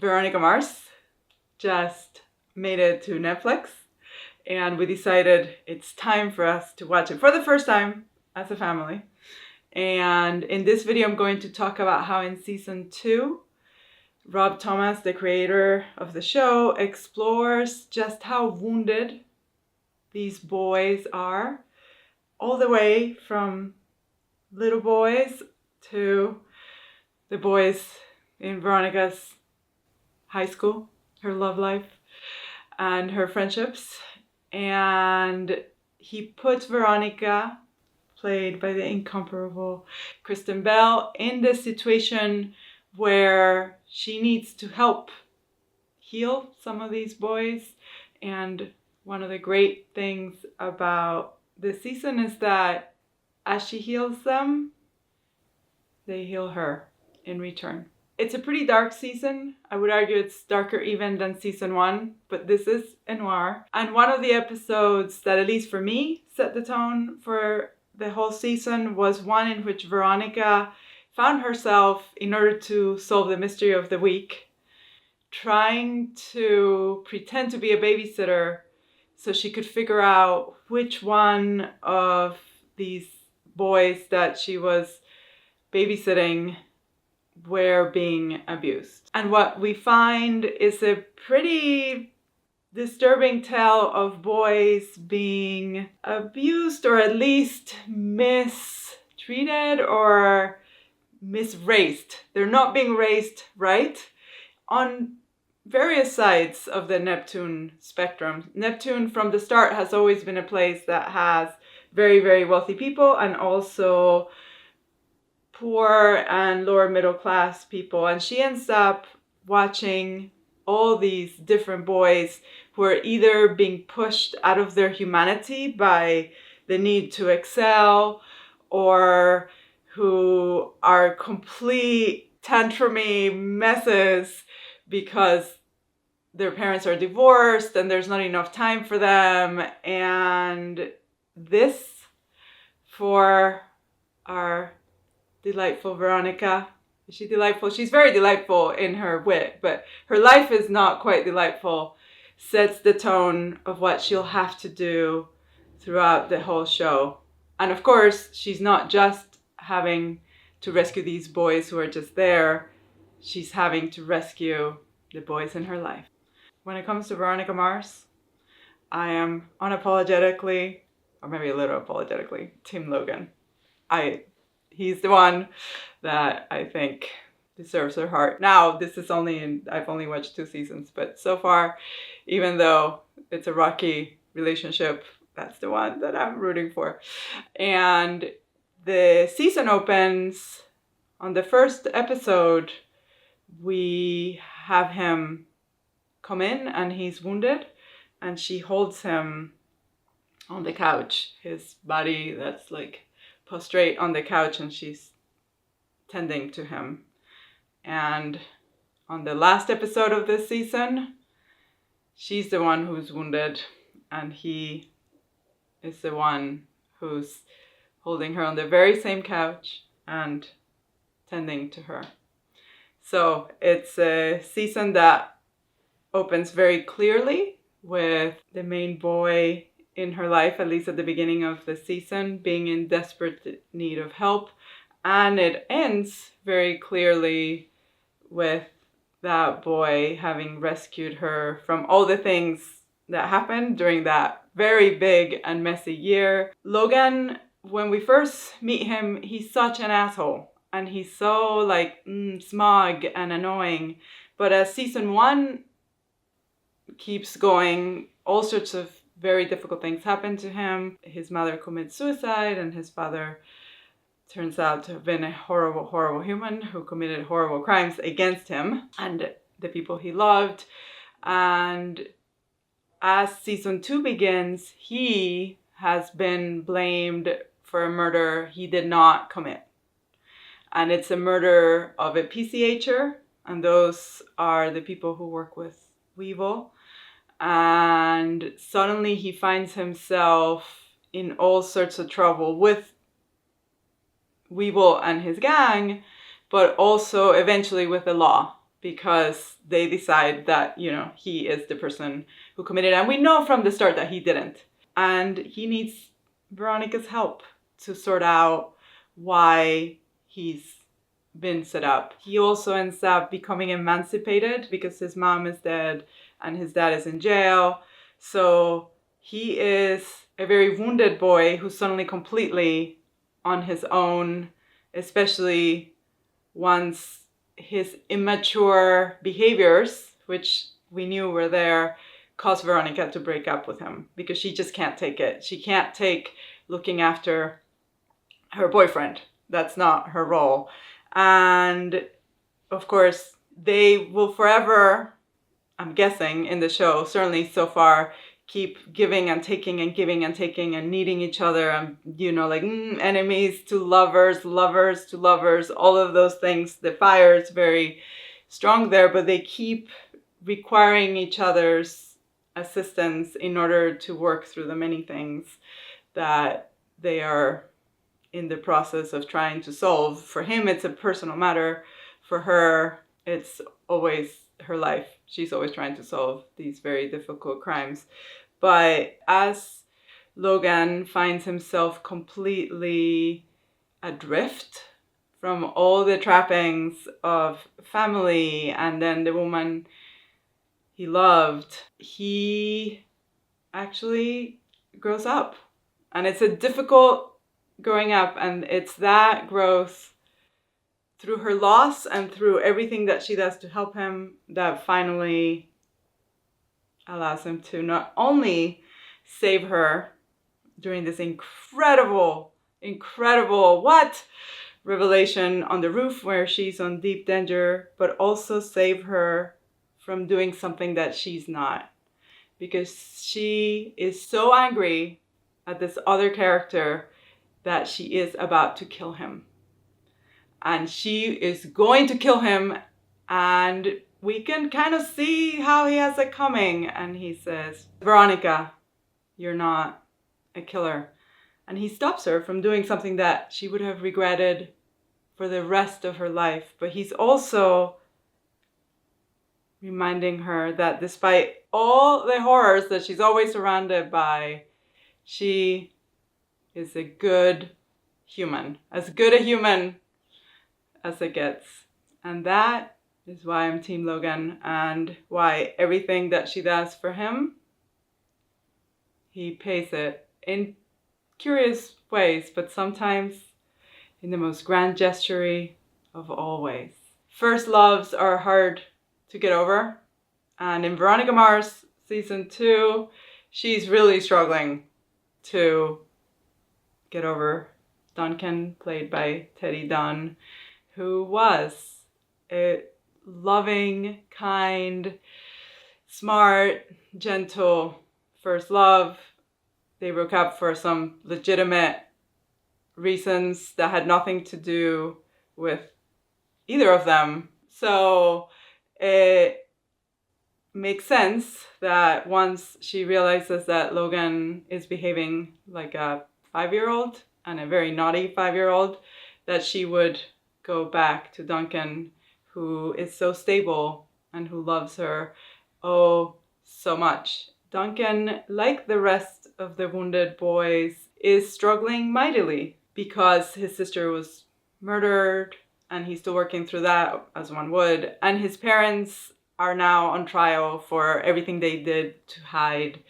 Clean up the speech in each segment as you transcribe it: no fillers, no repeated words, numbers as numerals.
Veronica Mars just made it to Netflix, and we decided it's time for us to watch it for the first time as a family. And in this video, I'm going to talk about how in season 2, Rob Thomas, the creator of the show, explores just how wounded these boys are, all the way from little boys to the boys in Veronica's high school, her love life, and her friendships. And he puts Veronica, played by the incomparable Kristen Bell, in this situation where she needs to help heal some of these boys. And one of the great things about this season is that as she heals them, they heal her in return. It's a pretty dark season. I would argue it's darker even than season 1, but this is a noir. And one of the episodes that, at least for me, set the tone for the whole season was one in which Veronica found herself, in order to solve the mystery of the week, trying to pretend to be a babysitter so she could figure out which one of these boys that she was babysitting were being abused. And what we find is a pretty disturbing tale of boys being abused, or at least mistreated or misraised. They're not being raised right on various sides of the Neptune spectrum. Neptune from the start has always been a place that has very, very wealthy people and also poor and lower middle class people. And she ends up watching all these different boys who are either being pushed out of their humanity by the need to excel, or who are complete tantrumy messes because their parents are divorced and there's not enough time for them. And this, for our delightful Veronica. Is she delightful? She's very delightful in her wit, but her life is not quite delightful. Sets the tone of what she'll have to do throughout the whole show. And of course, she's not just having to rescue these boys who are just there. She's having to rescue the boys in her life. When it comes to Veronica Mars, I am unapologetically, or maybe a little apologetically, Team Logan. He's the one that I think deserves her heart. Now, this is I've only watched 2 seasons, but so far, even though it's a rocky relationship, that's the one that I'm rooting for. And the season opens on the first episode. We have him come in and he's wounded, and she holds him on the couch, his body that's like prostrate on the couch, and she's tending to him. And on the last episode of this season, she's the one who's wounded, and he is the one who's holding her on the very same couch and tending to her. So it's a season that opens very clearly with the main boy in her life, at least at the beginning of the season, being in desperate need of help. And it ends very clearly with that boy having rescued her from all the things that happened during that very big and messy year. Logan, when we first meet him, he's such an asshole. And he's so smug and annoying. But as season 1 keeps going, all sorts of very difficult things happen to him. His mother commits suicide, and his father turns out to have been a horrible, horrible human who committed horrible crimes against him and the people he loved. And as season 2 begins, he has been blamed for a murder he did not commit. And it's a murder of a PCHer, and those are the people who work with Weevil. And suddenly he finds himself in all sorts of trouble with Weevil and his gang, but also eventually with the law, because they decide that, you know, he is the person who committed. And we know from the start that he didn't. And he needs Veronica's help to sort out why he's been set up. He also ends up becoming emancipated because his mom is dead and his dad is in jail. So he is a very wounded boy who's suddenly completely on his own, especially once his immature behaviors, which we knew were there, caused Veronica to break up with him because she just can't take it. She can't take looking after her boyfriend. That's not her role. And of course, they will forever, I'm guessing in the show, certainly so far, keep giving and taking and giving and taking and needing each other, and, you know, like enemies to lovers, lovers to lovers, all of those things. The fire is very strong there, but they keep requiring each other's assistance in order to work through the many things that they are in the process of trying to solve. For him, it's a personal matter. For her, it's always her life. She's always trying to solve these very difficult crimes. But as Logan finds himself completely adrift from all the trappings of family and then the woman he loved, he actually grows up. And it's a difficult growing up, and it's that growth through her loss and through everything that she does to help him that finally allows him to not only save her during this incredible revelation on the roof where she's on deep danger, but also save her from doing something that she's not, because she is so angry at this other character that she is about to kill him. And she is going to kill him, and we can kind of see how he has it coming. And he says, Veronica, you're not a killer. And he stops her from doing something that she would have regretted for the rest of her life. But he's also reminding her that despite all the horrors that she's always surrounded by, she is a good human, as good a human as it gets. And that is why I'm Team Logan, and why everything that she does for him, he pays it in curious ways, but sometimes in the most grand gestury of all ways. First loves are hard to get over, and in Veronica Mars season 2, she's really struggling to get over Duncan, played by Teddy Dunn, who was a loving, kind, smart, gentle first love. They broke up for some legitimate reasons that had nothing to do with either of them. So it makes sense that once she realizes that Logan is behaving like a 5-year-old and a very naughty 5-year-old, that she would go back to Duncan, who is so stable and who loves her oh so much. Duncan, like the rest of the wounded boys, is struggling mightily because his sister was murdered, and he's still working through that, as one would. And his parents are now on trial for everything they did to hide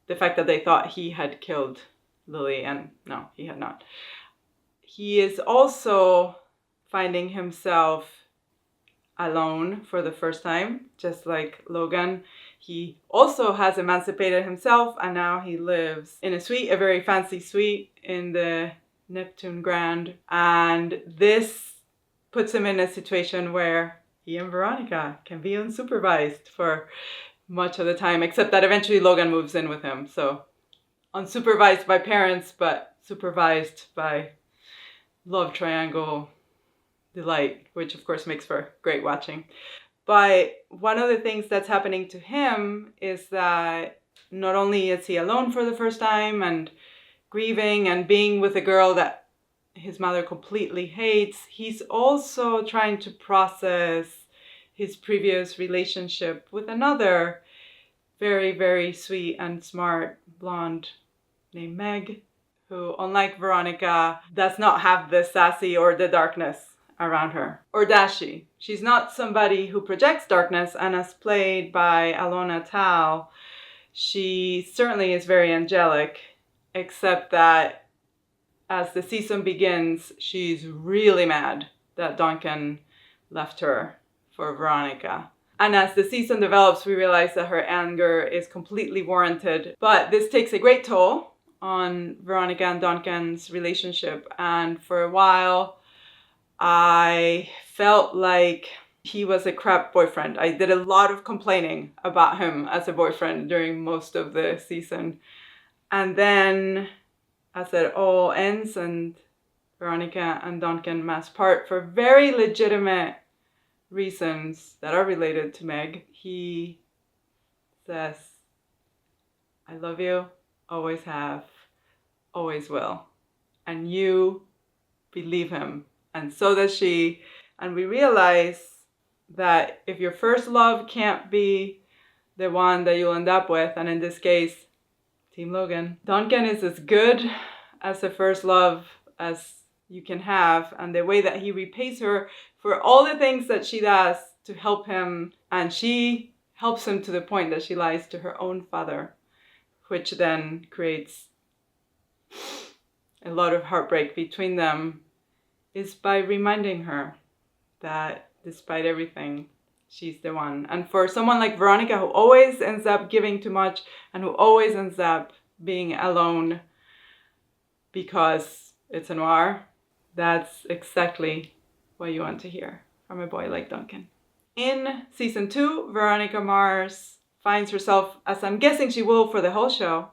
the fact that they thought he had killed Lilly, and no, he had not. He is also finding himself alone for the first time, just like Logan. He also has emancipated himself, and now he lives in a suite, a very fancy suite in the Neptune Grand. And this puts him in a situation where he and Veronica can be unsupervised for much of the time, except that eventually Logan moves in with him. So unsupervised by parents, but supervised by love triangle delight, which of course makes for great watching. But one of the things that's happening to him is that not only is he alone for the first time and grieving and being with a girl that his mother completely hates, he's also trying to process his previous relationship with another very, very sweet and smart blonde named Meg, who, unlike Veronica, does not have the sassy or the darkness around her. Or does she? She's not somebody who projects darkness, and as played by Alona Tal, she certainly is very angelic, except that as the season begins, she's really mad that Duncan left her for Veronica. And as the season develops, we realize that her anger is completely warranted. But this takes a great toll on Veronica and Duncan's relationship. And for a while, I felt like he was a crap boyfriend. I did a lot of complaining about him as a boyfriend during most of the season. And then as it all ends and Veronica and Duncan must part for very legitimate reasons that are related to Meg, he says, I love you, always have, always will. And you believe him. And so does she. And we realize that if your first love can't be the one that you'll end up with, and in this case, Team Logan, Duncan is as good as a first love as you can have. And the way that he repays her for all the things that she does to help him, and she helps him to the point that she lies to her own father, which then creates a lot of heartbreak between them, is by reminding her that despite everything, she's the one. And for someone like Veronica, who always ends up giving too much and who always ends up being alone because it's a noir, that's exactly what you want to hear from a boy like Duncan. In season 2, Veronica Mars finds herself, as I'm guessing she will for the whole show,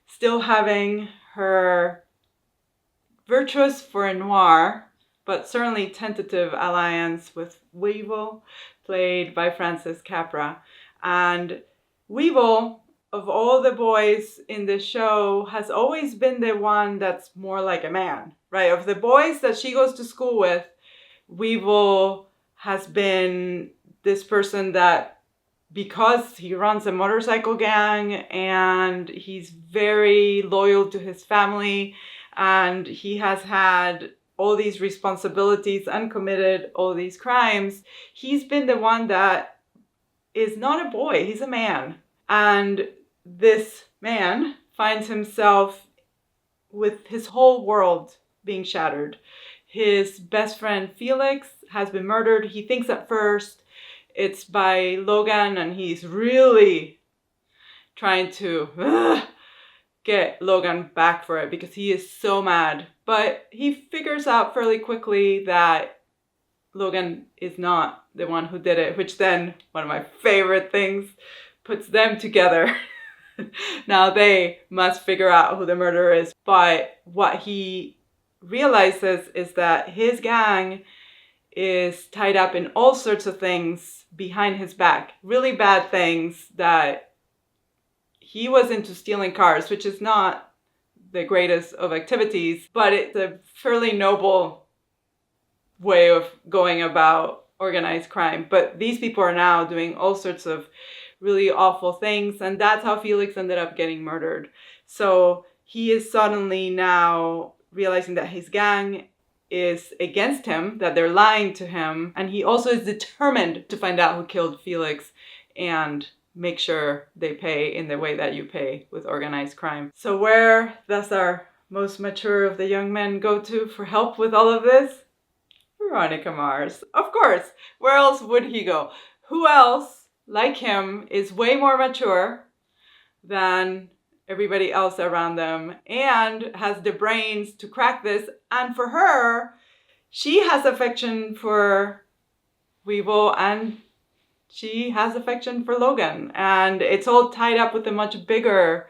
still having her virtuous for a noir, but certainly tentative alliance with Weevil, played by Francis Capra. And Weevil, of all the boys in the show, has always been the one that's more like a man, right? Of the boys that she goes to school with, Weevil has been this person that, because he runs a motorcycle gang and he's very loyal to his family and he has had all these responsibilities and committed all these crimes, he's been the one that is not a boy, he's a man. And this man finds himself with his whole world being shattered. His best friend Felix has been murdered. He thinks at first it's by Logan, and he's really trying to get Logan back for it because he is so mad. But he figures out fairly quickly that Logan is not the one who did it, which then, one of my favorite things, puts them together. Now they must figure out who the murderer is. But what he realizes is that his gang is tied up in all sorts of things behind his back. Really bad things, that he was into stealing cars, which is not the greatest of activities, but it's a fairly noble way of going about organized crime. But these people are now doing all sorts of really awful things, and that's how Felix ended up getting murdered. So he is suddenly now realizing that his gang is against him, that they're lying to him, and he also is determined to find out who killed Felix and make sure they pay in the way that you pay with organized crime. So where does our most mature of the young men go to for help with all of this? Veronica Mars. Of course. Where else would he go? Who else, like him, is way more mature than everybody else around them and has the brains to crack this? And for her, she has affection for Weevil and she has affection for Logan. And it's all tied up with a much bigger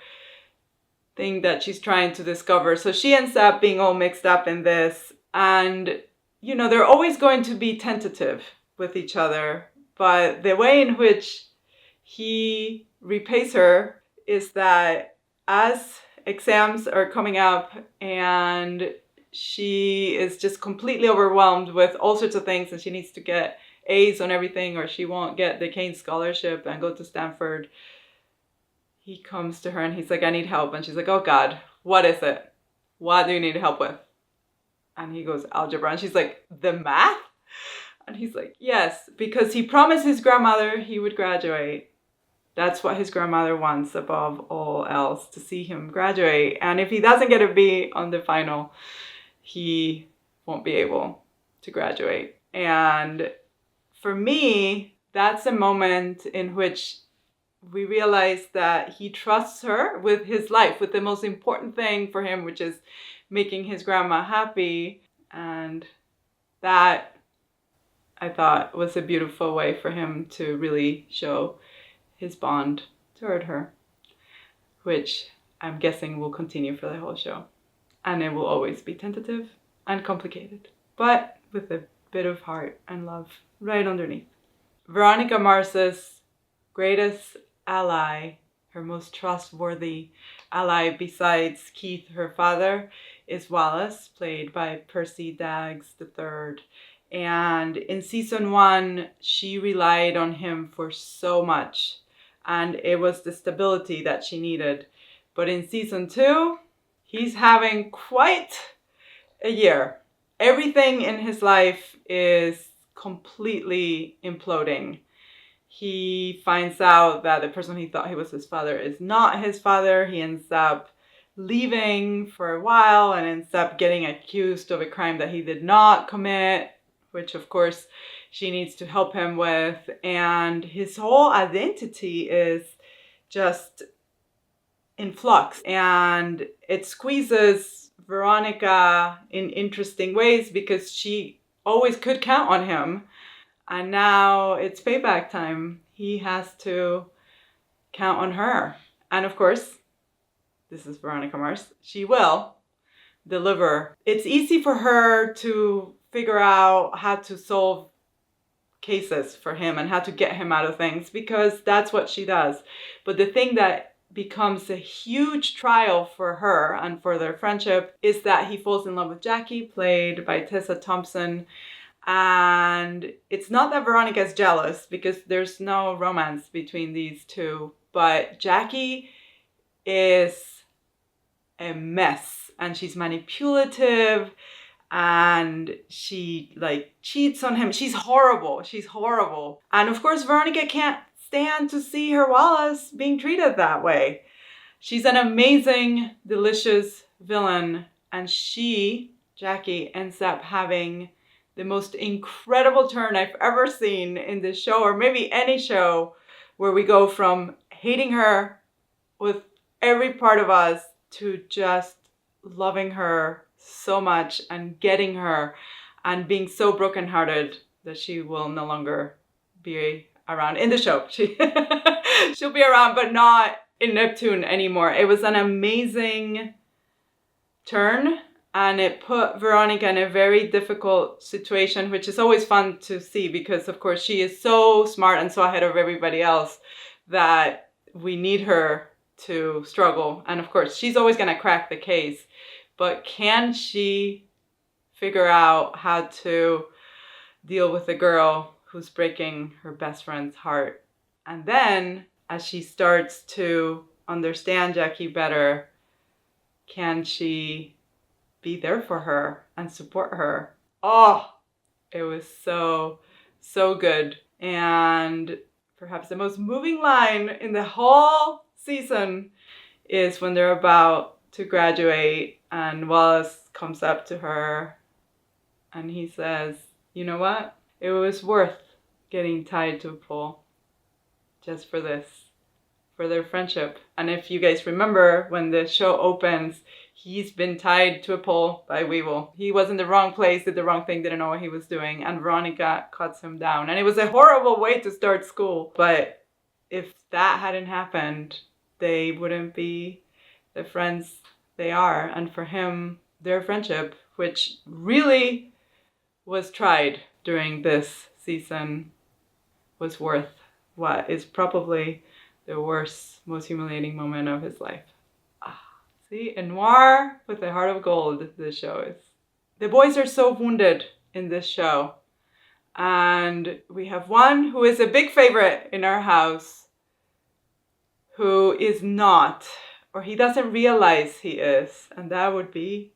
thing that she's trying to discover. So she ends up being all mixed up in this. And, you know, they're always going to be tentative with each other. But the way in which he repays her is that as exams are coming up and she is just completely overwhelmed with all sorts of things and she needs to get A's on everything, or she won't get the Kane scholarship and go to Stanford, he comes to her and he's like, I need help. And she's like, oh God, what is it? What do you need help with? And he goes, algebra. And she's like, the math? And he's like, yes, because he promised his grandmother he would graduate. That's what his grandmother wants above all else, to see him graduate. And if he doesn't get a B on the final, he won't be able to graduate. And for me, that's a moment in which we realize that he trusts her with his life, with the most important thing for him, which is making his grandma happy. And that, I thought, was a beautiful way for him to really show his bond toward her, which I'm guessing will continue for the whole show. And it will always be tentative and complicated, but with a bit of heart and love right underneath. Veronica Mars's greatest ally, her most trustworthy ally besides Keith, her father, is Wallace, played by Percy Daggs III. And in season 1, she relied on him for so much, and it was the stability that she needed. But in season 2, he's having quite a year. Everything in his life is completely imploding. He finds out that the person he thought he was his father is not his father. He ends up leaving for a while and ends up getting accused of a crime that he did not commit, which of course she needs to help him with. And his whole identity is just in flux, and it squeezes Veronica in interesting ways because she always could count on him. And now it's payback time. He has to count on her. And of course, this is Veronica Mars, she will deliver. It's easy for her to figure out how to solve cases for him and how to get him out of things, because that's what she does. But the thing that becomes a huge trial for her and for their friendship is that he falls in love with Jackie, played by Tessa Thompson. And it's not that Veronica is jealous, because there's no romance between these two, but Jackie is a mess, and she's manipulative, and she cheats on him. She's horrible. And of course, Veronica can't stand to see her Wallace being treated that way. She's an amazing, delicious villain, and Jackie, ends up having the most incredible turn I've ever seen in this show, or maybe any show, where we go from hating her with every part of us to just loving her so much and getting her and being so brokenhearted that she will no longer be around in the show. She'll be around, but not in Neptune anymore. It was an amazing turn. And it put Veronica in a very difficult situation, which is always fun to see because, of course, she is so smart and so ahead of everybody else that we need her to struggle. And, of course, she's always going to crack the case. But can she figure out how to deal with a girl who's breaking her best friend's heart? And then, as she starts to understand Jackie better, can she be there for her and support her? Oh, it was so good. And perhaps the most moving line in the whole season is when they're about to graduate and Wallace comes up to her and he says, you know what? It was worth getting tied to a pole just for this, for their friendship. And if you guys remember, when the show opens, he's been tied to a pole by Weevil. He was in the wrong place, did the wrong thing, didn't know what he was doing, and Veronica cuts him down. And it was a horrible way to start school. But if that hadn't happened, they wouldn't be the friends they are. And for him, their friendship, which really was tried during this season, was worth what is probably the worst, most humiliating moment of his life. See, a noir with a heart of gold, this show is. The boys are so wounded in this show. And we have one who is a big favorite in our house who is not, or he doesn't realize he is, and that would be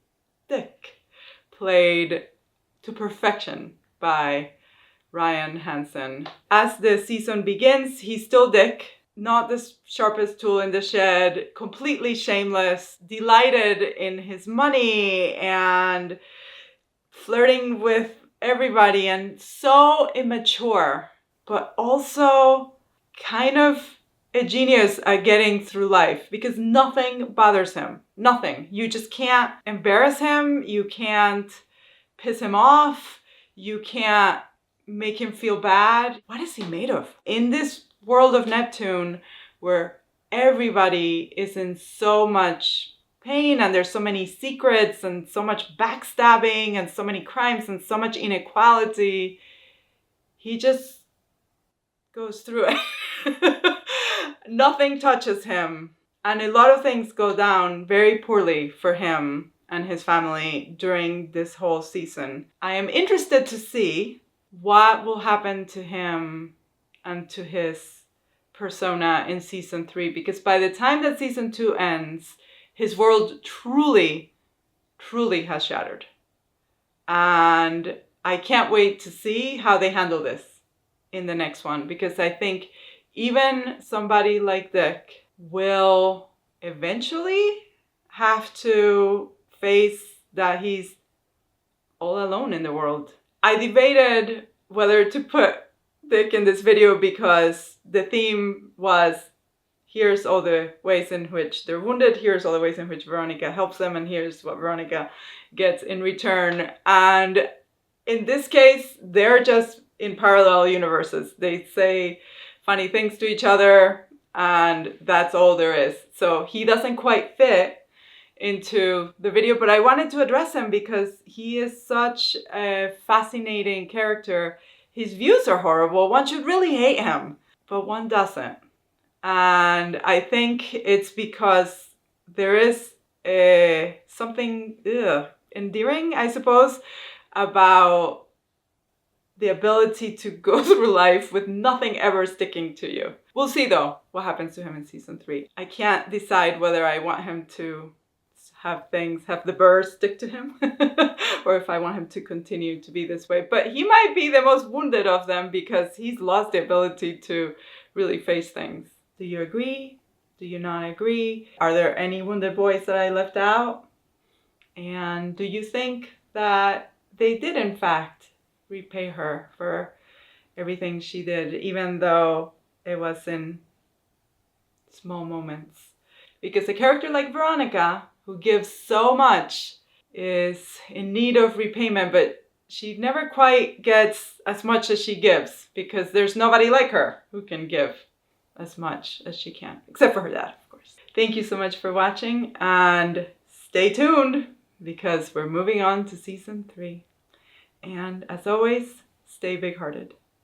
Dick, played to perfection by Ryan Hansen. As the season begins, he's still Dick, not the sharpest tool in the shed, completely shameless, delighted in his money and flirting with everybody, and so immature, but also kind of a genius at getting through life because nothing bothers him. Nothing. You just can't embarrass him. You can't piss him off. You can't make him feel bad. What is he made of? In this world of Neptune where everybody is in so much pain and there's so many secrets and so much backstabbing and so many crimes and so much inequality, he just goes through it. Nothing touches him, and a lot of things go down very poorly for him and his family during this whole season. I am interested to see what will happen to him and to his persona in season 3, because by the time that season 2 ends, his world truly has shattered. And I can't wait to see how they handle this in the next one, because I think even somebody like Dick will eventually have to face that he's all alone in the world. I debated whether to put Dick in this video because the theme was, here's all the ways in which they're wounded, here's all the ways in which Veronica helps them, and here's what Veronica gets in return. And in this case, they're just in parallel universes. They say funny things to each other, and that's all there is. So he doesn't quite fit into the video, but I wanted to address him because he is such a fascinating character. His views are horrible. One should really hate him, but one doesn't. And I think it's because there is something endearing, I suppose, about the ability to go through life with nothing ever sticking to you. We'll see though what happens to him in season 3. I can't decide whether I want him to have the burr stick to him or if I want him to continue to be this way. But he might be the most wounded of them because he's lost the ability to really face things. Do you agree? Do you not agree? Are there any wounded boys that I left out? And do you think that they did in fact repay her for everything she did, even though it was in small moments? Because a character like Veronica, who gives so much, is in need of repayment, but she never quite gets as much as she gives because there's nobody like her who can give as much as she can, except for her dad, of course. Thank you so much for watching, and stay tuned because we're moving on to season 3. And as always, stay big-hearted.